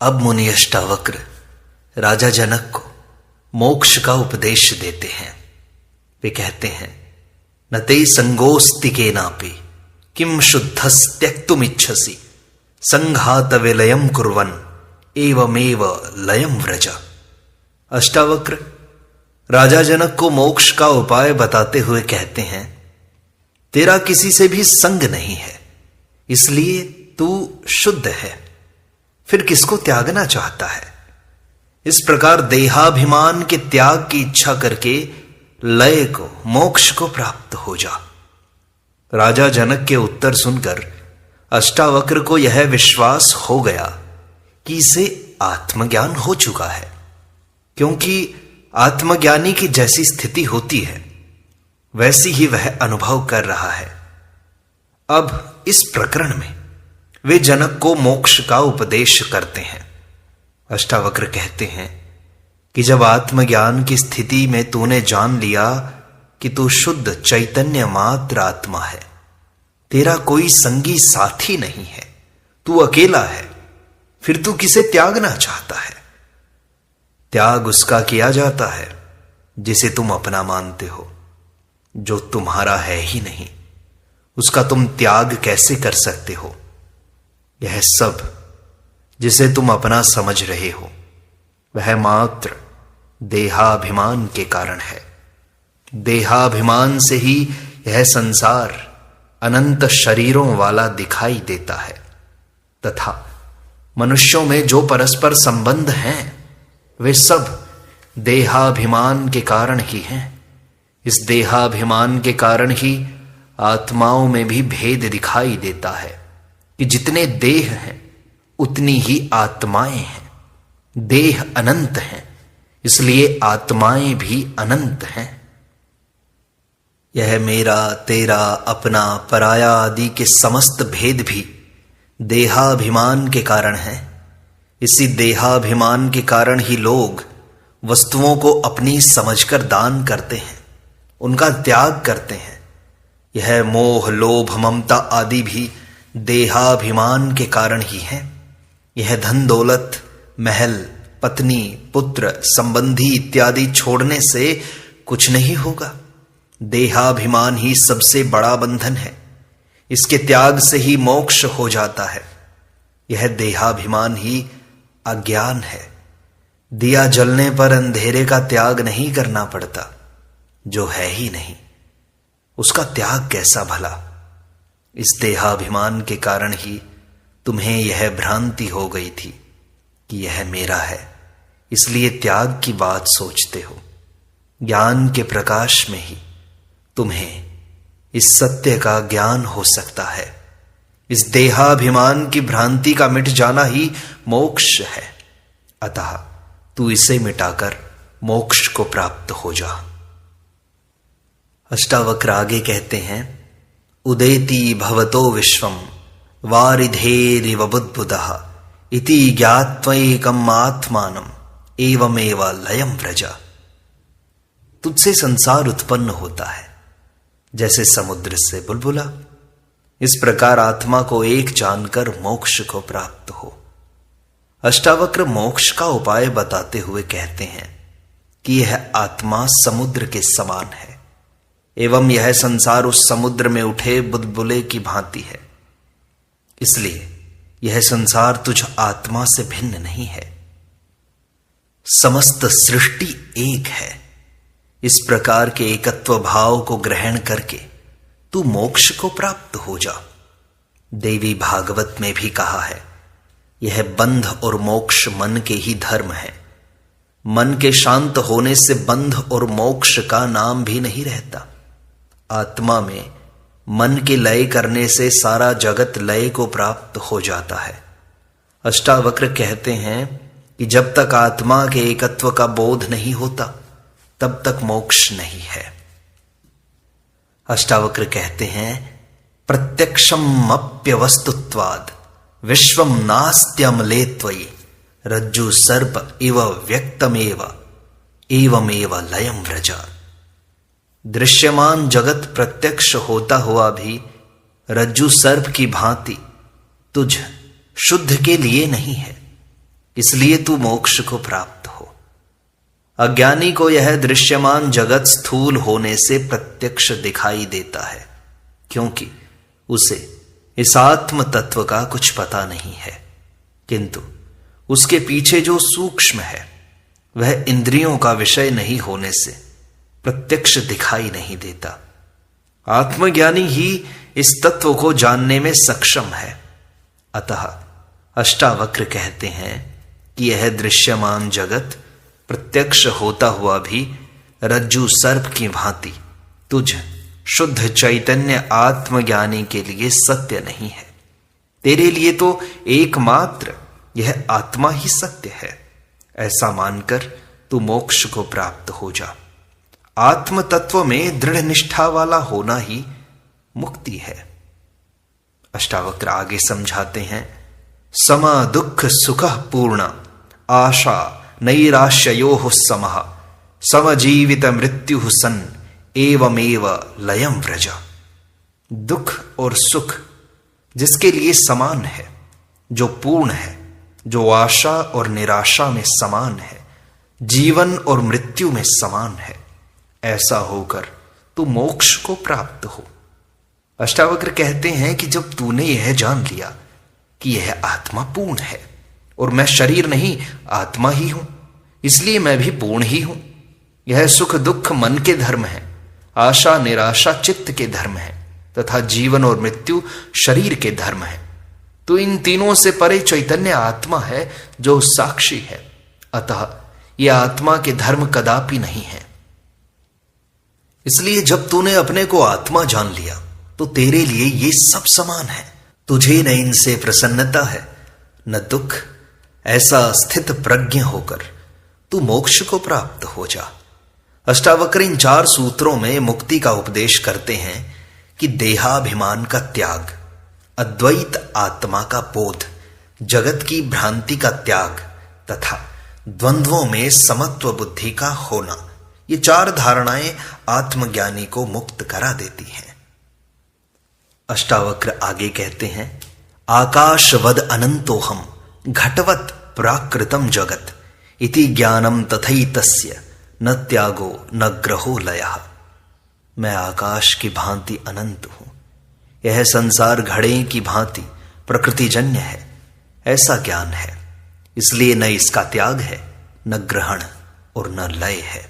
अब मुनि अष्टावक्र राजा जनक को मोक्ष का उपदेश देते हैं। वे कहते हैं, न ते संगोस्ति के नापि किम शुद्धस्त्यक्तुम इच्छसि संघात विलयम कुर्वन् एवमेव लयम व्रज। अष्टावक्र राजा जनक को मोक्ष का उपाय बताते हुए कहते हैं, तेरा किसी से भी संग नहीं है, इसलिए तू शुद्ध है, फिर किसको त्यागना चाहता है। इस प्रकार देहाभिमान के त्याग की इच्छा करके लय को, मोक्ष को प्राप्त हो जा। राजा जनक के उत्तर सुनकर अष्टावक्र को यह विश्वास हो गया कि इसे आत्मज्ञान हो चुका है, क्योंकि आत्मज्ञानी की जैसी स्थिति होती है वैसी ही वह अनुभव कर रहा है। अब इस प्रकरण में वे जनक को मोक्ष का उपदेश करते हैं। अष्टावक्र कहते हैं कि जब आत्मज्ञान की स्थिति में तूने जान लिया कि तू शुद्ध चैतन्य मात्र आत्मा है, तेरा कोई संगी साथी नहीं है, तू अकेला है, फिर तू किसे त्यागना चाहता है। त्याग उसका किया जाता है जिसे तुम अपना मानते हो, जो तुम्हारा है ही नहीं, उसका तुम त्याग कैसे कर सकते हो। यह सब जिसे तुम अपना समझ रहे हो वह मात्र देहाभिमान के कारण है। देहाभिमान से ही यह संसार अनंत शरीरों वाला दिखाई देता है, तथा मनुष्यों में जो परस्पर संबंध हैं वे सब देहाभिमान के कारण ही हैं। इस देहाभिमान के कारण ही आत्माओं में भी भेद दिखाई देता है कि जितने देह हैं उतनी ही आत्माएं हैं। देह अनंत हैं, इसलिए आत्माएं भी अनंत हैं। यह मेरा, तेरा, अपना, पराया आदि के समस्त भेद भी देहाभिमान के कारण हैं। इसी देहाभिमान के कारण ही लोग वस्तुओं को अपनी समझकर दान करते हैं, उनका त्याग करते हैं। यह मोह, लोभ, ममता आदि भी देहाभिमान के कारण ही हैं। यह धन दौलत, महल, पत्नी, पुत्र, संबंधी इत्यादि छोड़ने से कुछ नहीं होगा। देहाभिमान ही सबसे बड़ा बंधन है, इसके त्याग से ही मोक्ष हो जाता है। यह देहाभिमान ही अज्ञान है। दिया जलने पर अंधेरे का त्याग नहीं करना पड़ता, जो है ही नहीं उसका त्याग कैसा भला। इस देहाभिमान के कारण ही तुम्हें यह भ्रांति हो गई थी कि यह मेरा है, इसलिए त्याग की बात सोचते हो। ज्ञान के प्रकाश में ही तुम्हें इस सत्य का ज्ञान हो सकता है। इस देहाभिमान की भ्रांति का मिट जाना ही मोक्ष है, अतः तू इसे मिटाकर मोक्ष को प्राप्त हो जा। अष्टावक्र आगे कहते हैं, उदेति भवतो विश्वम वारिधेरिव बुद्बुदः इति ज्ञात्वैकम् आत्मानम् एवमेव लयम व्रज। तुझसे संसार उत्पन्न होता है जैसे समुद्र से बुलबुला, इस प्रकार आत्मा को एक जानकर मोक्ष को प्राप्त हो। अष्टावक्र मोक्ष का उपाय बताते हुए कहते हैं कि यह आत्मा समुद्र के समान है एवं यह संसार उस समुद्र में उठे बुलबुले की भांति है, इसलिए यह संसार तुझ आत्मा से भिन्न नहीं है। समस्त सृष्टि एक है। इस प्रकार के एकत्व भाव को ग्रहण करके तू मोक्ष को प्राप्त हो जा। देवी भागवत में भी कहा है, यह बंध और मोक्ष मन के ही धर्म है। मन के शांत होने से बंध और मोक्ष का नाम भी नहीं रहता। आत्मा में मन के लय करने से सारा जगत लय को प्राप्त हो जाता है। अष्टावक्र कहते हैं कि जब तक आत्मा के एकत्व का बोध नहीं होता तब तक मोक्ष नहीं है। अष्टावक्र कहते हैं, प्रत्यक्षम अप्यवस्तुत्वाद विश्वम नास्त्यमले त्वयि रज्जु सर्प इव व्यक्तमेव एवमेव लयम व्रज। दृश्यमान जगत प्रत्यक्ष होता हुआ भी रज्जु सर्प की भांति तुझ शुद्ध के लिए नहीं है, इसलिए तू मोक्ष को प्राप्त हो। अज्ञानी को यह दृश्यमान जगत स्थूल होने से प्रत्यक्ष दिखाई देता है, क्योंकि उसे इस आत्म तत्व का कुछ पता नहीं है, किंतु उसके पीछे जो सूक्ष्म है वह इंद्रियों का विषय नहीं होने से प्रत्यक्ष दिखाई नहीं देता। आत्मज्ञानी ही इस तत्व को जानने में सक्षम है। अतः अष्टावक्र कहते हैं कि यह दृश्यमान जगत प्रत्यक्ष होता हुआ भी रज्जु सर्प की भांति तुझ शुद्ध चैतन्य आत्मज्ञानी के लिए सत्य नहीं है। तेरे लिए तो एकमात्र यह आत्मा ही सत्य है। ऐसा मानकर तू मोक्ष को प्राप्त हो जा। आत्म तत्व में दृढ़ निष्ठा वाला होना ही मुक्ति है। अष्टावक्र आगे समझाते हैं, सम दुख सुख पूर्ण आशा नैराश्ययोः समः समजीवित मृत्यु सन एवमेव लयम व्रज। दुख और सुख जिसके लिए समान है, जो पूर्ण है, जो आशा और निराशा में समान है, जीवन और मृत्यु में समान है, ऐसा होकर तू मोक्ष को प्राप्त हो। अष्टावक्र कहते हैं कि जब तूने यह जान लिया कि यह आत्मा पूर्ण है और मैं शरीर नहीं आत्मा ही हूं, इसलिए मैं भी पूर्ण ही हूं। यह सुख दुख मन के धर्म है, आशा निराशा चित्त के धर्म है तथा जीवन और मृत्यु शरीर के धर्म है। तो इन तीनों से परे चैतन्य आत्मा है जो साक्षी है। अतः यह आत्मा के धर्म कदापि नहीं है। इसलिए जब तूने अपने को आत्मा जान लिया तो तेरे लिए ये सब समान है। तुझे न इनसे प्रसन्नता है न दुख। ऐसा स्थित प्रज्ञ होकर तू मोक्ष को प्राप्त हो जा। अष्टावक्र इन 4 सूत्रों में मुक्ति का उपदेश करते हैं कि देहाभिमान का त्याग, अद्वैत आत्मा का बोध, जगत की भ्रांति का त्याग तथा द्वंद्वों में समत्व बुद्धि का होना, ये 4 धारणाएं आत्मज्ञानी को मुक्त करा देती हैं। अष्टावक्र आगे कहते हैं, आकाशवद अनंतोहम घटवत प्राकृतम जगत इति ज्ञानम तथैतस्य न त्यागो न ग्रहो लयः। मैं आकाश की भांति अनंत हूं, यह संसार घड़े की भांति प्रकृतिजन्य है, ऐसा ज्ञान है। इसलिए न इसका त्याग है, न ग्रहण और न लय है।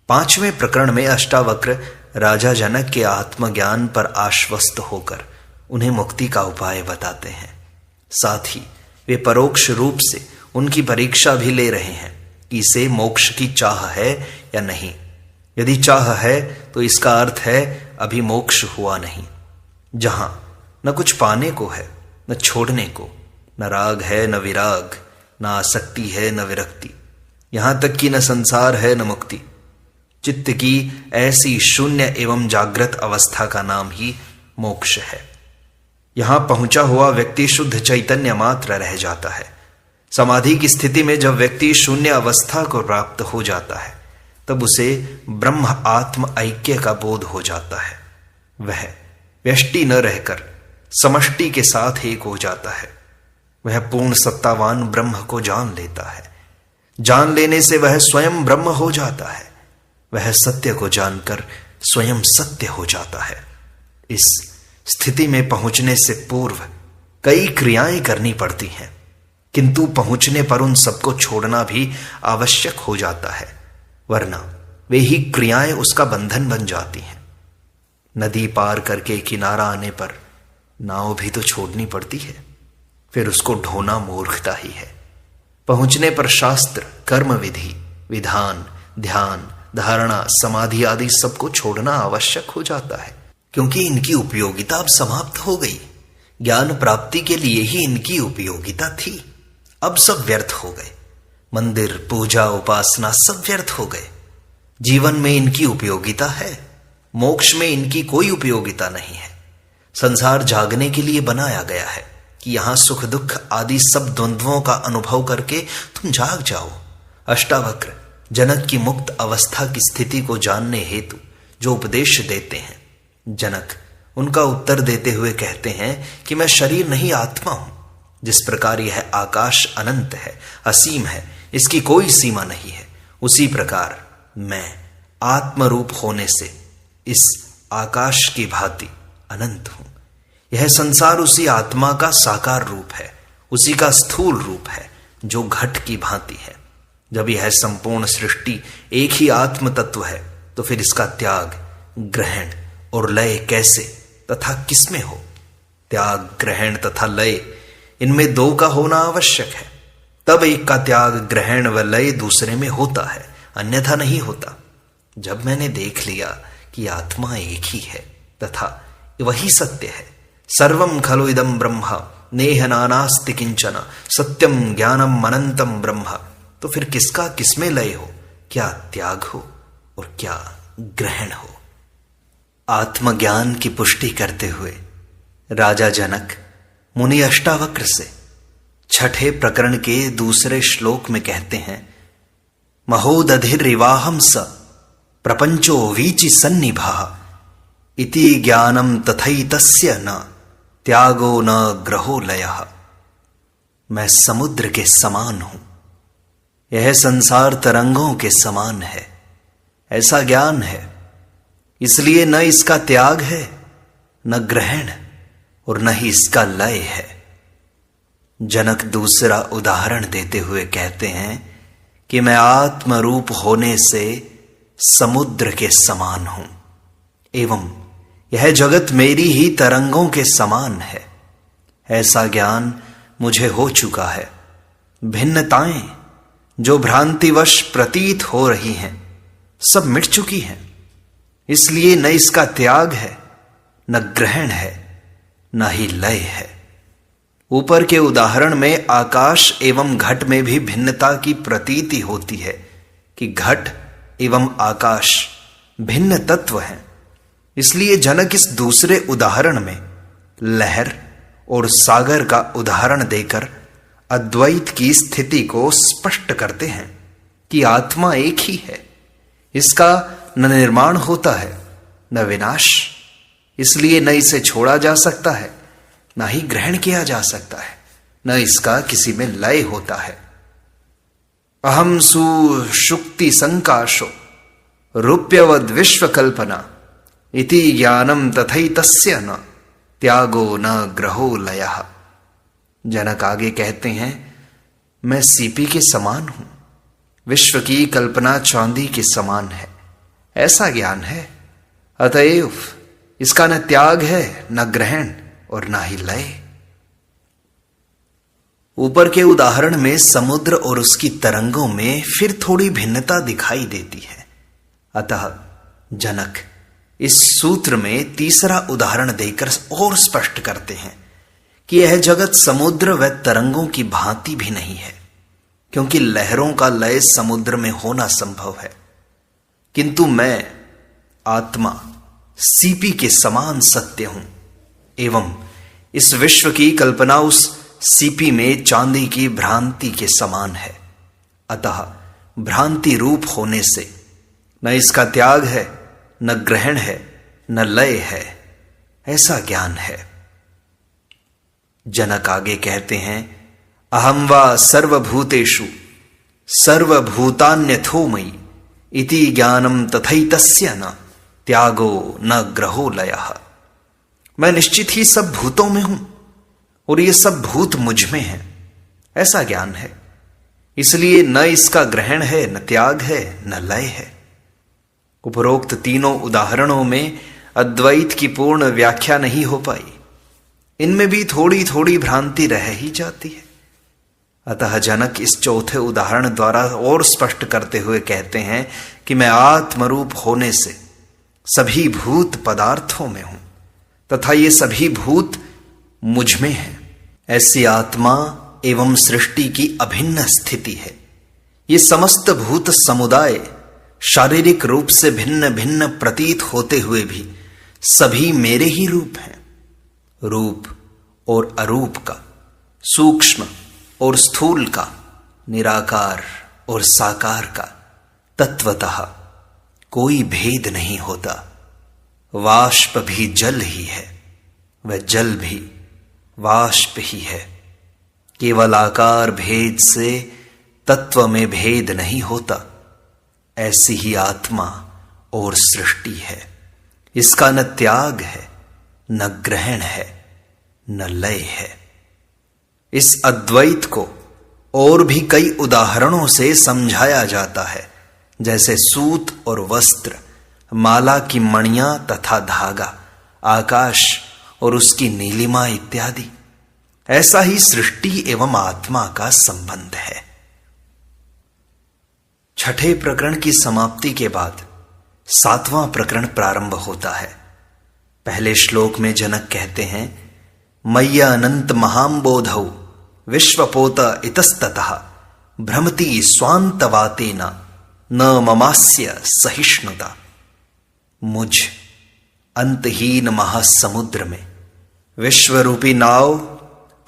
5वें प्रकरण में अष्टावक्र राजा जनक के आत्मज्ञान पर आश्वस्त होकर उन्हें मुक्ति का उपाय बताते हैं। साथ ही वे परोक्ष रूप से उनकी परीक्षा भी ले रहे हैं कि इसे मोक्ष की चाह है या नहीं। यदि चाह है तो इसका अर्थ है अभी मोक्ष हुआ नहीं। जहां न कुछ पाने को है न छोड़ने को, न राग है न विराग, न आसक्ति है न विरक्ति, यहां तक कि न संसार है न मुक्ति। चित्त की ऐसी शून्य एवं जागृत अवस्था का नाम ही मोक्ष है। यहां पहुंचा हुआ व्यक्ति शुद्ध चैतन्य मात्र रह जाता है। समाधि की स्थिति में जब व्यक्ति शून्य अवस्था को प्राप्त हो जाता है तब उसे ब्रह्म आत्म ऐक्य का बोध हो जाता है। वह व्यष्टि न रहकर समष्टि के साथ एक हो जाता है। वह पूर्ण सत्तावान ब्रह्म को जान लेता है। जान लेने से वह स्वयं ब्रह्म हो जाता है। वह सत्य को जानकर स्वयं सत्य हो जाता है। इस स्थिति में पहुंचने से पूर्व कई क्रियाएं करनी पड़ती हैं, किंतु पहुंचने पर उन सबको छोड़ना भी आवश्यक हो जाता है, वरना वे ही क्रियाएं उसका बंधन बन जाती हैं। नदी पार करके किनारा आने पर नाव भी तो छोड़नी पड़ती है, फिर उसको ढोना मूर्खता ही है। पहुंचने पर शास्त्र, कर्म विधि, विधान, ध्यान, धारणा, समाधि आदि सबको छोड़ना आवश्यक हो जाता है, क्योंकि इनकी उपयोगिता अब समाप्त हो गई। ज्ञान प्राप्ति के लिए ही इनकी उपयोगिता थी, अब सब व्यर्थ हो गए। मंदिर, पूजा, उपासना सब व्यर्थ हो गए। जीवन में इनकी उपयोगिता है, मोक्ष में इनकी कोई उपयोगिता नहीं है। संसार जागने के लिए बनाया गया है कि यहां सुख दुख आदि सब द्वंद्वों का अनुभव करके तुम जाग जाओ। अष्टावक्र जनक की मुक्त अवस्था की स्थिति को जानने हेतु जो उपदेश देते हैं, जनक उनका उत्तर देते हुए कहते हैं कि मैं शरीर नहीं आत्मा हूं। जिस प्रकार यह आकाश अनंत है, असीम है, इसकी कोई सीमा नहीं है, उसी प्रकार मैं आत्मरूप होने से इस आकाश की भांति अनंत हूं। यह संसार उसी आत्मा का साकार रूप है, उसी का स्थूल रूप है जो घट की भांति है। जब यह संपूर्ण सृष्टि एक ही आत्म तत्व है तो फिर इसका त्याग, ग्रहण और लय कैसे तथा किसमें हो? त्याग, ग्रहण तथा लय, इनमें दो का होना आवश्यक है, तब एक का त्याग, ग्रहण व लय दूसरे में होता है, अन्यथा नहीं होता। जब मैंने देख लिया कि आत्मा एक ही है तथा वही सत्य है, सर्वम खलु इदं ब्रह्म नेह नानास्ति किंचन सत्यम ज्ञानम अनंतम ब्रह्म, तो फिर किसका किसमें लय हो? क्या त्याग हो और क्या ग्रहण हो? आत्मज्ञान की पुष्टि करते हुए राजा जनक मुनि अष्टावक्र से छठे प्रकरण के दूसरे श्लोक में कहते हैं, महोदधिर्वाहम स प्रपंचो वीचि सन्निभः इति ज्ञानम तथैतस्य न त्यागो न ग्रहो लयः। मैं समुद्र के समान हूं, यह संसार तरंगों के समान है, ऐसा ज्ञान है, इसलिए न इसका त्याग है, न ग्रहण और न ही इसका लय है। जनक दूसरा उदाहरण देते हुए कहते हैं कि मैं आत्मरूप होने से समुद्र के समान हूं एवं यह जगत मेरी ही तरंगों के समान है, ऐसा ज्ञान मुझे हो चुका है। भिन्नताएं जो भ्रांतिवश प्रतीत हो रही हैं सब मिट चुकी हैं, इसलिए न इसका त्याग है, न ग्रहण है, न ही लय है। ऊपर के उदाहरण में आकाश एवं घट में भी भिन्नता की प्रतीति होती है कि घट एवं आकाश भिन्न तत्व हैं, इसलिए जनक इस दूसरे उदाहरण में लहर और सागर का उदाहरण देकर अद्वैत की स्थिति को स्पष्ट करते हैं कि आत्मा एक ही है, इसका न निर्माण होता है न विनाश, इसलिए न इसे छोड़ा जा सकता है न ही ग्रहण किया जा सकता है, न इसका किसी में लय होता है। अहम सुषुप्ति संकाशो रूप्यवद विश्व कल्पना इति ज्ञानम तथैतस्य न त्यागो न ग्रहो लयः। जनक आगे कहते हैं, मैं सीपी के समान हूं, विश्व की कल्पना चांदी के समान है, ऐसा ज्ञान है, अतएव इसका न त्याग है न ग्रहण और न ही लय। ऊपर के उदाहरण में समुद्र और उसकी तरंगों में फिर थोड़ी भिन्नता दिखाई देती है, अतः जनक इस सूत्र में तीसरा उदाहरण देकर और स्पष्ट करते हैं कि यह जगत समुद्र व तरंगों की भांति भी नहीं है, क्योंकि लहरों का लय समुद्र में होना संभव है, किंतु मैं आत्मा सीपी के समान सत्य हूं एवं इस विश्व की कल्पना उस सीपी में चांदी की भ्रांति के समान है, अतः भ्रांति रूप होने से न इसका त्याग है, न ग्रहण है, न लय है, ऐसा ज्ञान है। जनक आगे कहते हैं, अहम वा सर्वभूतेषु सर्वभूतान्यथो मयि इति ज्ञानम तथैतस्य न त्यागो न ग्रहो लयः। मैं निश्चित ही सब भूतों में हूं और ये सब भूत मुझ में हैं, ऐसा ज्ञान है, इसलिए न इसका ग्रहण है, न त्याग है, न लय है। उपरोक्त तीनों उदाहरणों में अद्वैत की पूर्ण व्याख्या नहीं हो पाई, इनमें भी थोड़ी थोड़ी भ्रांति रह ही जाती है। अतः जनक इस चौथे उदाहरण द्वारा और स्पष्ट करते हुए कहते हैं कि मैं आत्मरूप होने से सभी भूत पदार्थों में हूं तथा ये सभी भूत मुझ में हैं। ऐसी आत्मा एवं सृष्टि की अभिन्न स्थिति है। ये समस्त भूत समुदाय शारीरिक रूप से भिन्न भिन्न प्रतीत होते हुए भी सभी मेरे ही रूप हैं। रूप और अरूप का, सूक्ष्म और स्थूल का, निराकार और साकार का तत्वतः कोई भेद नहीं होता। वाष्प भी जल ही है, वह जल भी वाष्प ही है। केवल आकार भेद से तत्व में भेद नहीं होता। ऐसी ही आत्मा और सृष्टि है। इसका न त्याग है, न ग्रहण है, न लय है। इस अद्वैत को और भी कई उदाहरणों से समझाया जाता है, जैसे सूत और वस्त्र, माला की मणियां तथा धागा, आकाश और उसकी नीलिमा इत्यादि। ऐसा ही सृष्टि एवं आत्मा का संबंध है। छठे प्रकरण की समाप्ति के बाद सातवां प्रकरण प्रारंभ होता है। पहले श्लोक में जनक कहते हैं, मय्या अनंत महाम्बोधौ विश्वपोत इतस्ततः भ्रमति स्वांतवातेन न ममास्य सहिष्णुता। मुझ अंतहीन महासमुद्र में विश्वरूपी नाव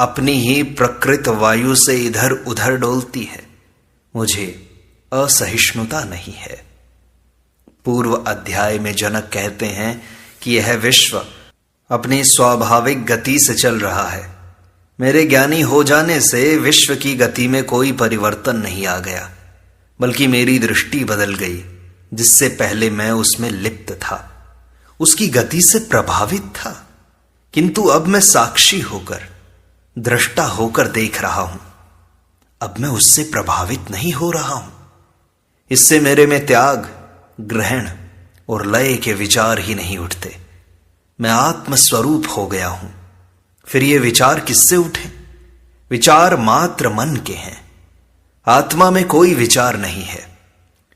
अपनी ही प्रकृत वायु से इधर उधर डोलती है। मुझे असहिष्णुता नहीं है। पूर्व अध्याय में जनक कहते हैं कि यह विश्व अपनी स्वाभाविक गति से चल रहा है। मेरे ज्ञानी हो जाने से विश्व की गति में कोई परिवर्तन नहीं आ गया, बल्कि मेरी दृष्टि बदल गई। जिससे पहले मैं उसमें लिप्त था, उसकी गति से प्रभावित था, किंतु अब मैं साक्षी होकर, दृष्टा होकर देख रहा हूं। अब मैं उससे प्रभावित नहीं हो रहा हूं। इससे मेरे में त्याग, ग्रहण और लय के विचार ही नहीं उठते। मैं आत्मस्वरूप हो गया हूं। फिर ये विचार किससे उठे? विचार मात्र मन के हैं। आत्मा में कोई विचार नहीं है।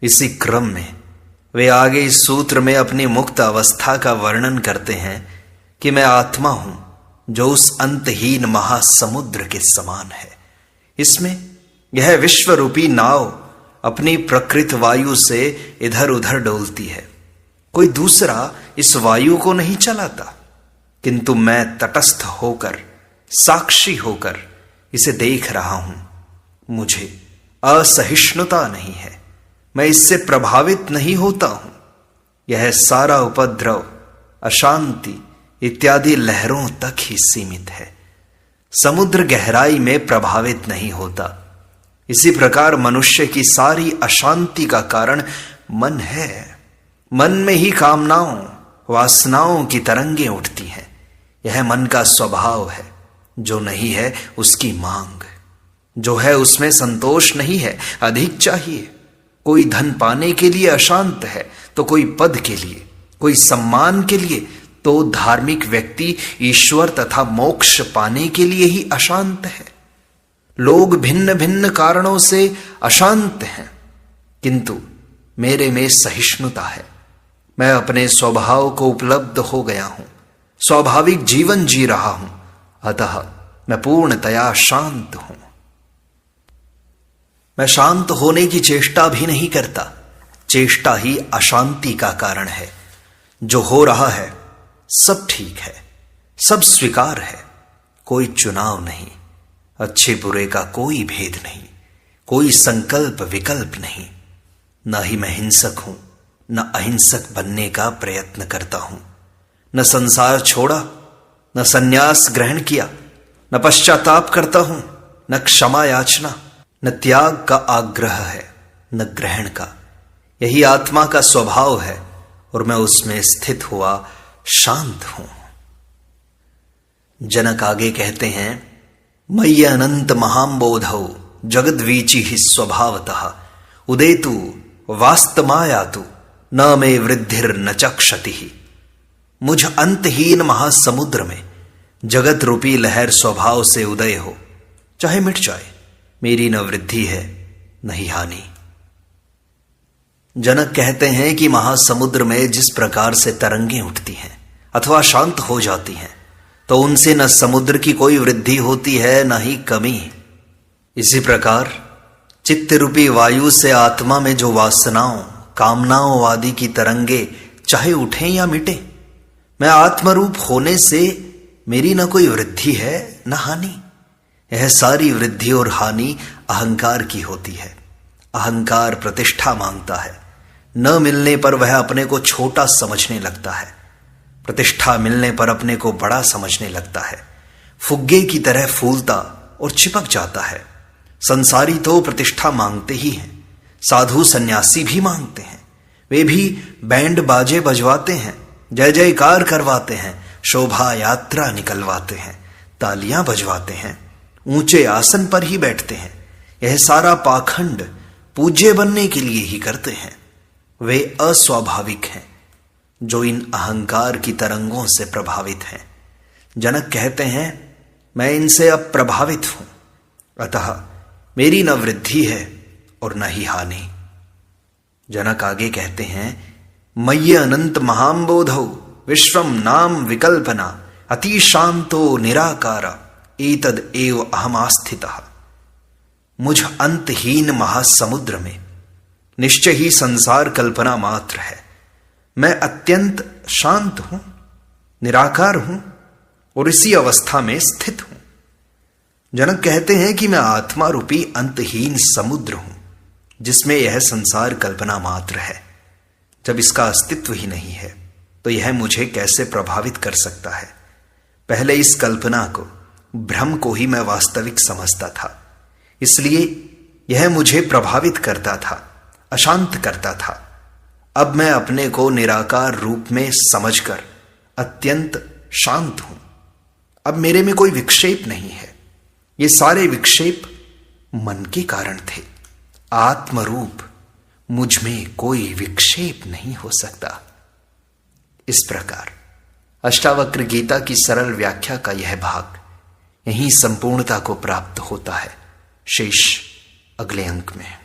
इसी क्रम में वे आगे इस सूत्र में अपनी मुक्त अवस्था का वर्णन करते हैं कि मैं आत्मा हूं जो उस अंतहीन महासमुद्र के समान है। इसमें यह विश्वरूपी नाव अपनी प्रकृत वायु से इधर उधर डोलती है। कोई दूसरा इस वायु को नहीं चलाता, किंतु मैं तटस्थ होकर, साक्षी होकर इसे देख रहा हूं। मुझे असहिष्णुता नहीं है। मैं इससे प्रभावित नहीं होता हूं। यह सारा उपद्रव, अशांति इत्यादि लहरों तक ही सीमित है। समुद्र गहराई में प्रभावित नहीं होता। इसी प्रकार मनुष्य की सारी अशांति का कारण मन है। मन में ही कामनाओं, वासनाओं की तरंगें उठती हैं। यह मन का स्वभाव है। जो नहीं है उसकी मांग, जो है उसमें संतोष नहीं है, अधिक चाहिए। कोई धन पाने के लिए अशांत है, तो कोई पद के लिए, कोई सम्मान के लिए, तो धार्मिक व्यक्ति ईश्वर तथा मोक्ष पाने के लिए ही अशांत है। लोग भिन्न भिन्न कारणों से अशांत हैं, किंतु मेरे में सहिष्णुता है। मैं अपने स्वभाव को उपलब्ध हो गया हूं, स्वाभाविक जीवन जी रहा हूं, अतः मैं पूर्णतया शांत हूं। मैं शांत होने की चेष्टा भी नहीं करता। चेष्टा ही अशांति का कारण है। जो हो रहा है सब ठीक है, सब स्वीकार है। कोई चुनाव नहीं, अच्छे बुरे का कोई भेद नहीं, कोई संकल्प विकल्प नहीं। न ही मैं हिंसक हूं, न अहिंसक बनने का प्रयत्न करता हूं। न संसार छोड़ा, न संन्यास ग्रहण किया, न पश्चाताप करता हूं, न क्षमा याचना, न त्याग का आग्रह है, न ग्रहण का। यही आत्मा का स्वभाव है और मैं उसमें स्थित हुआ शांत हूं। जनक आगे कहते हैं, मय्य अनंत महाम्बोधौ जगद्वीचि ही स्वभावतः उदेतु वास्तमायातु न मे वृद्धिर्न च क्षतिः। मुझ अंतहीन महासमुद्र में जगत रूपी लहर स्वभाव से उदय हो, चाहे मिट जाए, मेरी न वृद्धि है न ही हानि। जनक कहते हैं कि महासमुद्र में जिस प्रकार से तरंगें उठती हैं अथवा शांत हो जाती हैं, तो उनसे न समुद्र की कोई वृद्धि होती है न ही कमी। इसी प्रकार चित्त रूपी वायु से आत्मा में जो वासनाओं, कामनाओं आदि की तरंगे चाहे उठें या मिटें, मैं आत्मरूप होने से मेरी न कोई वृद्धि है न हानि। यह सारी वृद्धि और हानि अहंकार की होती है। अहंकार प्रतिष्ठा मांगता है। न मिलने पर वह अपने को छोटा समझने लगता है, प्रतिष्ठा मिलने पर अपने को बड़ा समझने लगता है। फुग्गे की तरह फूलता और चिपक जाता है। संसारी तो प्रतिष्ठा मांगते ही हैं, साधु सन्यासी भी मांगते हैं। वे भी बैंड बाजे बजवाते हैं, जय जयकार करवाते हैं, शोभा यात्रा निकलवाते हैं, तालियां बजवाते हैं, ऊंचे आसन पर ही बैठते हैं। यह सारा पाखंड पूज्य बनने के लिए ही करते हैं। वे अस्वाभाविक हैं जो इन अहंकार की तरंगों से प्रभावित हैं। जनक कहते हैं, मैं इनसे अब प्रभावित हूं, अतः मेरी न वृद्धि है और न ही हानि। जनक आगे कहते हैं, मय्य अनंत महाम्बोधौ विश्वम नाम विकल्पना अति शांतो निराकारा एतद एव अहमास्थितः। मुझ अंतहीन महासमुद्र में निश्चय ही संसार कल्पना मात्र है। मैं अत्यंत शांत हूं, निराकार हूं और इसी अवस्था में स्थित हूं। जनक कहते हैं कि मैं आत्मा रूपी अंतहीन समुद्र हूं जिसमें यह संसार कल्पना मात्र है। जब इसका अस्तित्व ही नहीं है तो यह मुझे कैसे प्रभावित कर सकता है। पहले इस कल्पना को, भ्रम को ही मैं वास्तविक समझता था, इसलिए यह मुझे प्रभावित करता था, अशांत करता था। अब मैं अपने को निराकार रूप में समझकर अत्यंत शांत हूं। अब मेरे में कोई विक्षेप नहीं है। ये सारे विक्षेप मन के कारण थे। आत्मरूप मुझ में कोई विक्षेप नहीं हो सकता। इस प्रकार अष्टावक्र गीता की सरल व्याख्या का यह भाग यहीं संपूर्णता को प्राप्त होता है। शेष अगले अंक में।